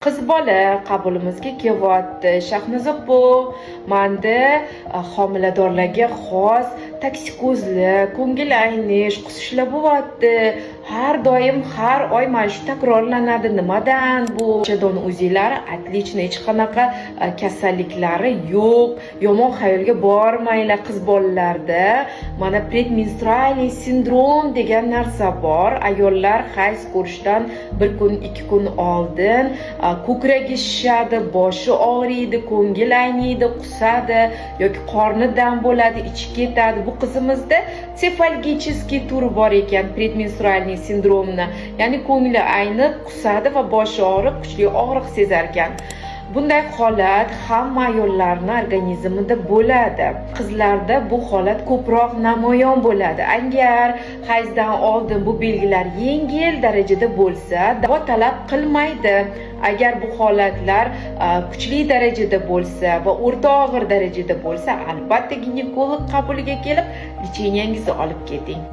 Qiz bola qabulimizga kelyapti. Shahnoza bu menda homiladorlarga xos toksikozlik, ko'ngil aynish, qusishlar bo'lyapti. Har doim har oy mana shu takrorlanadi. Nimadan bu? Chadon o'zinglar отлично hech qanaqa kasalliklari yo'q. Yomon xayolga bormanglar qiz bolalarda. Mana predmenstrualniy sindrom degan narsa bor. Ayollar hayz ko'rishdan bir kun, 2 kun oldin ko'kragi shishadi, boshi og'riydi, ko'ngil ayniydi, qusadi yoki qorni dam bo'ladi, ichi ketadi. Bu qizimizda sefalgichеский turi bor ekan, predmenstrualniy sindromni. Ya'ni ko'ngli aynib, qusadi va boshi og'rib, kuchli og'riq sezar ekan. Bunday holat hamma ayollarning organizmida bo'ladi. Qizlarda bu holat ko'proq namoyon bo'ladi. Agar hayzdan oldin bu belgilar yengil darajada bo'lsa, davo talab qilmaydi. Agar bu holatlar kuchli darajada bo'lsa va o'rta og'ir darajada bo'lsa, albatta ginekolog qabuliga kelib, lechenyangizni olib keting.